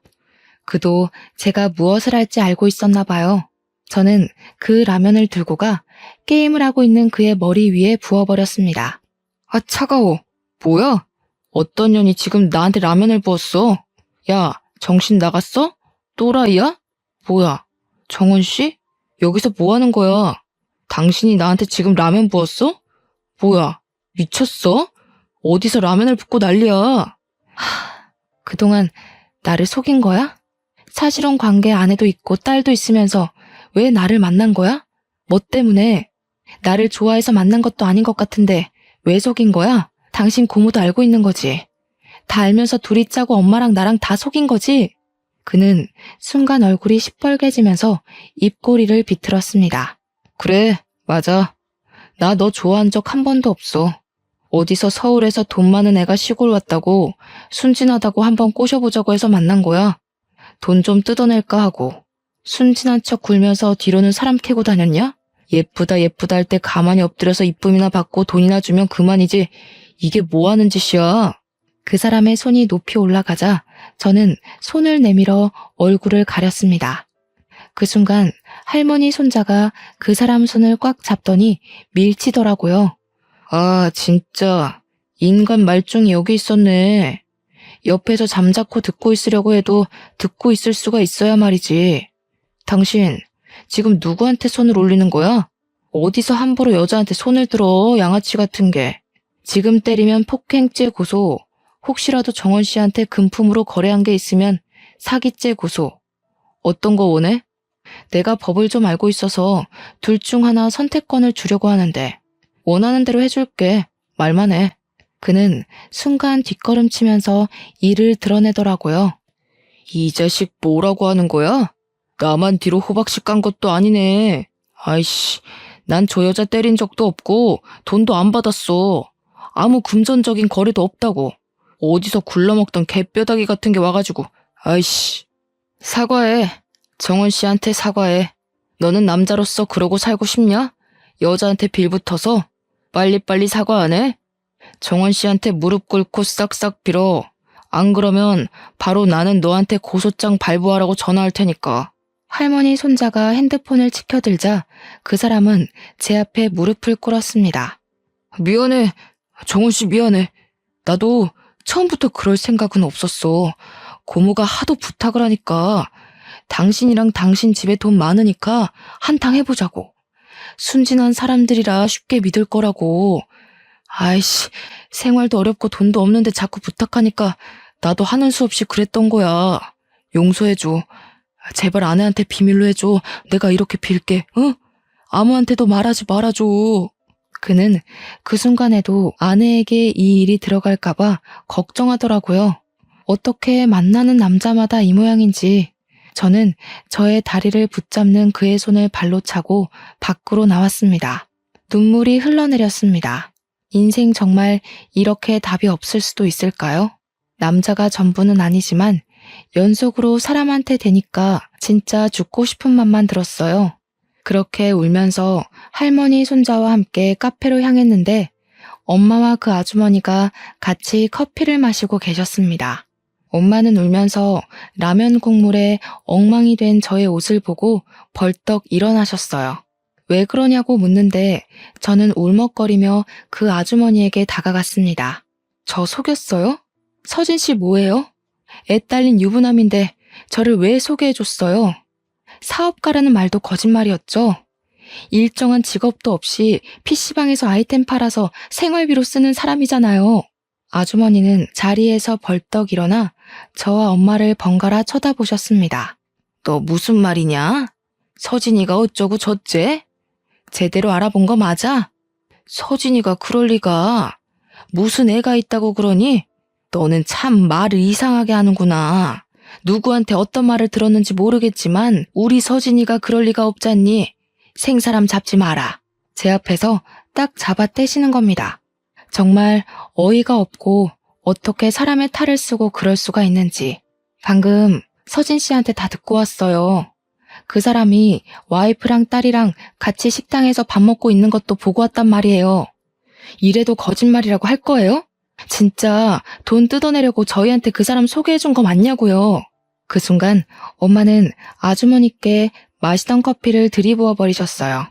그도 제가 무엇을 할지 알고 있었나 봐요. 저는 그 라면을 들고 가 게임을 하고 있는 그의 머리 위에 부어버렸습니다. 아, 차가워. 뭐야? 어떤 년이 지금 나한테 라면을 부었어? 야, 정신 나갔어? 또라이야? 뭐야? 정은씨? 여기서 뭐 하는 거야? 당신이 나한테 지금 라면 부었어? 뭐야? 미쳤어? 어디서 라면을 붓고 난리야? 그동안 나를 속인 거야? 사실혼 관계 아내도 있고 딸도 있으면서 왜 나를 만난 거야? 뭐 때문에? 나를 좋아해서 만난 것도 아닌 것 같은데 왜 속인 거야? 당신 고모도 알고 있는 거지. 다 알면서 둘이 짜고 엄마랑 나랑 다 속인 거지? 그는 순간 얼굴이 시뻘개지면서 입꼬리를 비틀었습니다. 그래, 맞아. 나 너 좋아한 적 한 번도 없어. 어디서 서울에서 돈 많은 애가 시골 왔다고 순진하다고 한번 꼬셔보자고 해서 만난 거야. 돈 좀 뜯어낼까 하고. 순진한 척 굴면서 뒤로는 사람 캐고 다녔냐? 예쁘다 예쁘다 할 때 가만히 엎드려서 이쁨이나 받고 돈이나 주면 그만이지. 이게 뭐 하는 짓이야? 그 사람의 손이 높이 올라가자 저는 손을 내밀어 얼굴을 가렸습니다. 그 순간 할머니 손자가 그 사람 손을 꽉 잡더니 밀치더라고요. 아, 진짜 인간 말종이 여기 있었네. 옆에서 잠자코 듣고 있으려고 해도 듣고 있을 수가 있어야 말이지. 당신 지금 누구한테 손을 올리는 거야? 어디서 함부로 여자한테 손을 들어, 양아치 같은 게. 지금 때리면 폭행죄 고소, 혹시라도 정원 씨한테 금품으로 거래한 게 있으면 사기죄 고소. 어떤 거 원해? 내가 법을 좀 알고 있어서 둘 중 하나 선택권을 주려고 하는데 원하는 대로 해줄게. 말만 해. 그는 순간 뒷걸음치면서 이를 드러내더라고요. 이 자식 뭐라고 하는 거야? 나만 뒤로 호박씨 깐 것도 아니네. 아이씨, 난 저 여자 때린 적도 없고 돈도 안 받았어. 아무 금전적인 거래도 없다고. 어디서 굴러먹던 개뼈다귀 같은 게 와가지고. 아이씨. 사과해. 정원 씨한테 사과해. 너는 남자로서 그러고 살고 싶냐? 여자한테 빌붙어서? 빨리빨리 사과 안 해? 정원 씨한테 무릎 꿇고 싹싹 빌어. 안 그러면 바로 나는 너한테 고소장 발부하라고 전화할 테니까. 할머니 손자가 핸드폰을 치켜들자 그 사람은 제 앞에 무릎을 꿇었습니다. 미안해. 정원 씨 미안해. 나도 처음부터 그럴 생각은 없었어. 고모가 하도 부탁을 하니까 당신이랑 당신 집에 돈 많으니까 한탕 해보자고. 순진한 사람들이라 쉽게 믿을 거라고. 아이씨, 생활도 어렵고 돈도 없는데 자꾸 부탁하니까 나도 하는 수 없이 그랬던 거야. 용서해줘. 제발 아내한테 비밀로 해줘. 내가 이렇게 빌게. 응? 아무한테도 말하지 말아줘. 그는 그 순간에도 아내에게 이 일이 들어갈까봐 걱정하더라고요. 어떻게 만나는 남자마다 이 모양인지. 저는 저의 다리를 붙잡는 그의 손을 발로 차고 밖으로 나왔습니다. 눈물이 흘러내렸습니다. 인생 정말 이렇게 답이 없을 수도 있을까요? 남자가 전부는 아니지만 연속으로 사람한테 대니까 진짜 죽고 싶은 맘만 들었어요. 그렇게 울면서 할머니 손자와 함께 카페로 향했는데 엄마와 그 아주머니가 같이 커피를 마시고 계셨습니다. 엄마는 울면서 라면 국물에 엉망이 된 저의 옷을 보고 벌떡 일어나셨어요. 왜 그러냐고 묻는데 저는 울먹거리며 그 아주머니에게 다가갔습니다. 저 속였어요? 서진 씨 뭐예요? 애 딸린 유부남인데 저를 왜 소개해줬어요? 사업가라는 말도 거짓말이었죠? 일정한 직업도 없이 PC방에서 아이템 팔아서 생활비로 쓰는 사람이잖아요. 아주머니는 자리에서 벌떡 일어나 저와 엄마를 번갈아 쳐다보셨습니다. 너 무슨 말이냐? 서진이가 어쩌고 저째? 제대로 알아본 거 맞아? 서진이가 그럴 리가. 무슨 애가 있다고 그러니? 너는 참 말을 이상하게 하는구나. 누구한테 어떤 말을 들었는지 모르겠지만 우리 서진이가 그럴 리가 없잖니. 생사람 잡지 마라. 제 앞에서 딱 잡아 떼시는 겁니다. 정말 어이가 없고 어떻게 사람의 탈을 쓰고 그럴 수가 있는지. 방금 서진 씨한테 다 듣고 왔어요. 그 사람이 와이프랑 딸이랑 같이 식당에서 밥 먹고 있는 것도 보고 왔단 말이에요. 이래도 거짓말이라고 할 거예요? 진짜 돈 뜯어내려고 저희한테 그 사람 소개해준 거 맞냐고요. 그 순간 엄마는 아주머니께 마시던 커피를 들이부어 버리셨어요.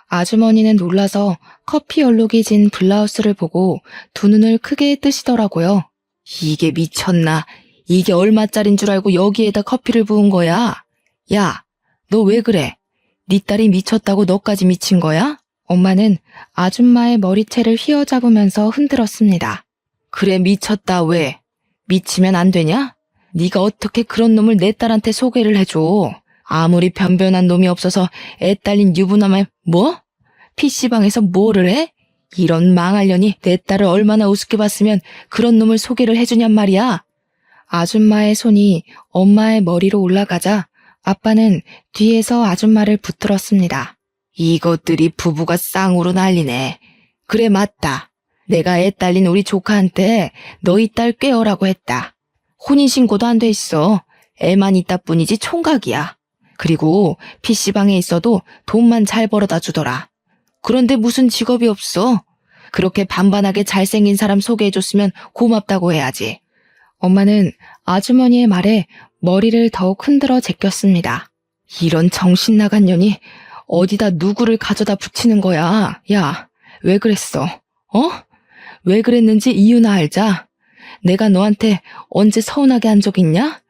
아주머니는 놀라서 커피 얼룩이 진 블라우스를 보고 두 눈을 크게 뜨시더라고요. 이게 미쳤나? 이게 얼마짜린 줄 알고 여기에다 커피를 부은 거야? 야, 너 왜 그래? 네 딸이 미쳤다고 너까지 미친 거야? 엄마는 아줌마의 머리채를 휘어잡으면서 흔들었습니다. 그래 미쳤다 왜? 미치면 안 되냐? 네가 어떻게 그런 놈을 내 딸한테 소개를 해줘? 아무리 변변한 놈이 없어서 애 딸린 유부남을 뭐? PC방에서 뭐를 해? 이런 망할년이 내 딸을 얼마나 우습게 봤으면 그런 놈을 소개를 해주냔 말이야. 아줌마의 손이 엄마의 머리로 올라가자 아빠는 뒤에서 아줌마를 붙들었습니다. 이것들이 부부가 쌍으로 난리네. 그래 맞다. 내가 애 딸린 우리 조카한테 너희 딸 꿰어라고 했다. 혼인신고도 안 돼 있어. 애만 있다 뿐이지 총각이야. 그리고 PC방에 있어도 돈만 잘 벌어다 주더라. 그런데 무슨 직업이 없어. 그렇게 반반하게 잘생긴 사람 소개해줬으면 고맙다고 해야지. 엄마는 아주머니의 말에 머리를 더욱 흔들어 제꼈습니다. 이런 정신 나간 년이 어디다 누구를 가져다 붙이는 거야. 야, 왜 그랬어? 왜 그랬는지 이유나 알자. 내가 너한테 언제 서운하게 한 적 있냐?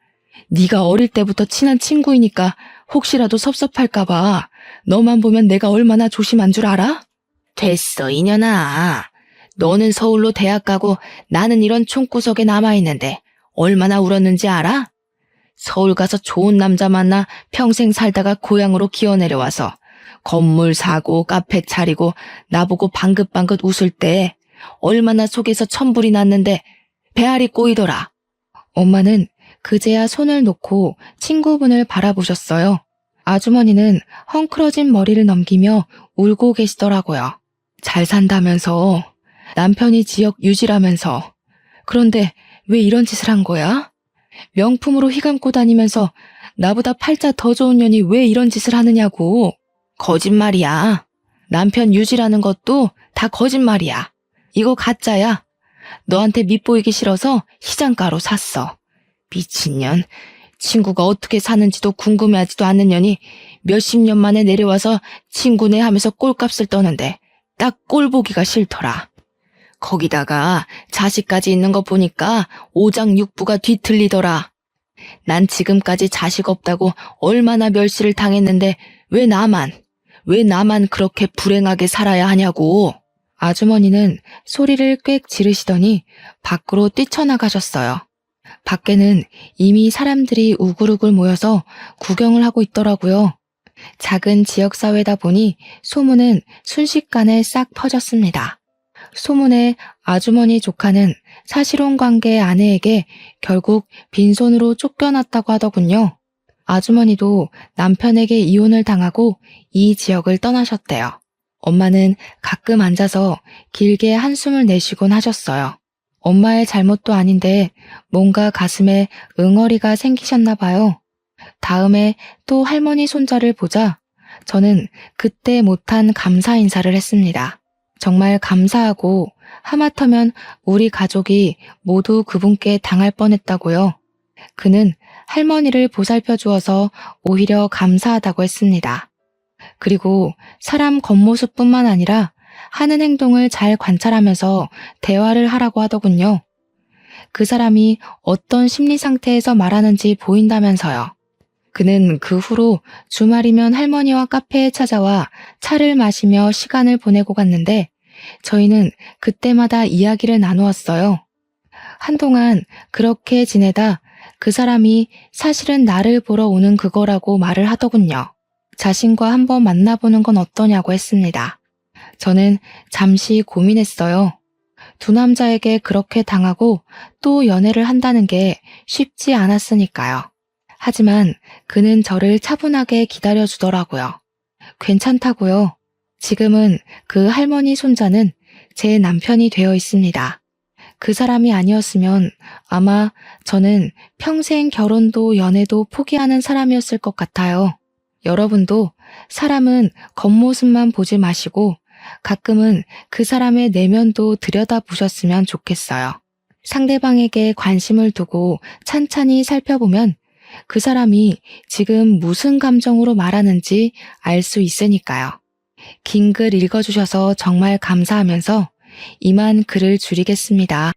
네가 어릴 때부터 친한 친구이니까 혹시라도 섭섭할까 봐 너만 보면 내가 얼마나 조심한 줄 알아? 됐어, 이년아. 너는 서울로 대학 가고 나는 이런 총구석에 남아있는데 얼마나 울었는지 알아? 서울 가서 좋은 남자 만나 평생 살다가 고향으로 기어내려와서 건물 사고 카페 차리고 나보고 방긋방긋 웃을 때 얼마나 속에서 천불이 났는데 배알이 꼬이더라. 엄마는 그제야 손을 놓고 친구분을 바라보셨어요. 아주머니는 헝클어진 머리를 넘기며 울고 계시더라고요. 잘 산다면서, 남편이 지역 유지라면서. 그런데 왜 이런 짓을 한 거야? 명품으로 휘감고 다니면서 나보다 팔자 더 좋은 년이 왜 이런 짓을 하느냐고. 거짓말이야. 남편 유지라는 것도 다 거짓말이야. 이거 가짜야. 너한테 밉보이기 싫어서 시장가로 샀어. 미친년. 친구가 어떻게 사는지도 궁금해하지도 않는 년이 몇십 년 만에 내려와서 친구네 하면서 꼴값을 떠는데 딱 꼴보기가 싫더라. 거기다가 자식까지 있는 거 보니까 오장육부가 뒤틀리더라. 난 지금까지 자식 없다고 얼마나 멸시를 당했는데 왜 나만 그렇게 불행하게 살아야 하냐고. 아주머니는 소리를 꽥 지르시더니 밖으로 뛰쳐나가셨어요. 밖에는 이미 사람들이 우글우글 모여서 구경을 하고 있더라고요. 작은 지역사회다 보니 소문은 순식간에 싹 퍼졌습니다. 소문에 아주머니 조카는 사실혼 관계 아내에게 결국 빈손으로 쫓겨났다고 하더군요. 아주머니도 남편에게 이혼을 당하고 이 지역을 떠나셨대요. 엄마는 가끔 앉아서 길게 한숨을 내쉬곤 하셨어요. 엄마의 잘못도 아닌데 뭔가 가슴에 응어리가 생기셨나 봐요. 다음에 또 할머니 손자를 보자 저는 그때 못한 감사 인사를 했습니다. 정말 감사하고 하마터면 우리 가족이 모두 그분께 당할 뻔했다고요. 그는 할머니를 보살펴 주어서 오히려 감사하다고 했습니다. 그리고 사람 겉모습뿐만 아니라 하는 행동을 잘 관찰하면서 대화를 하라고 하더군요. 그 사람이 어떤 심리 상태에서 말하는지 보인다면서요. 그는 그 후로 주말이면 할머니와 카페에 찾아와 차를 마시며 시간을 보내고 갔는데 저희는 그때마다 이야기를 나누었어요. 한동안 그렇게 지내다 그 사람이 사실은 나를 보러 오는 그거라고 말을 하더군요. 자신과 한번 만나보는 건 어떠냐고 했습니다. 저는 잠시 고민했어요. 두 남자에게 그렇게 당하고 또 연애를 한다는 게 쉽지 않았으니까요. 하지만 그는 저를 차분하게 기다려주더라고요. 괜찮다고요. 지금은 그 할머니 손자는 제 남편이 되어 있습니다. 그 사람이 아니었으면 아마 저는 평생 결혼도 연애도 포기하는 사람이었을 것 같아요. 여러분도 사람은 겉모습만 보지 마시고 가끔은 그 사람의 내면도 들여다보셨으면 좋겠어요. 상대방에게 관심을 두고 찬찬히 살펴보면 그 사람이 지금 무슨 감정으로 말하는지 알 수 있으니까요. 긴 글 읽어주셔서 정말 감사하면서 이만 글을 줄이겠습니다.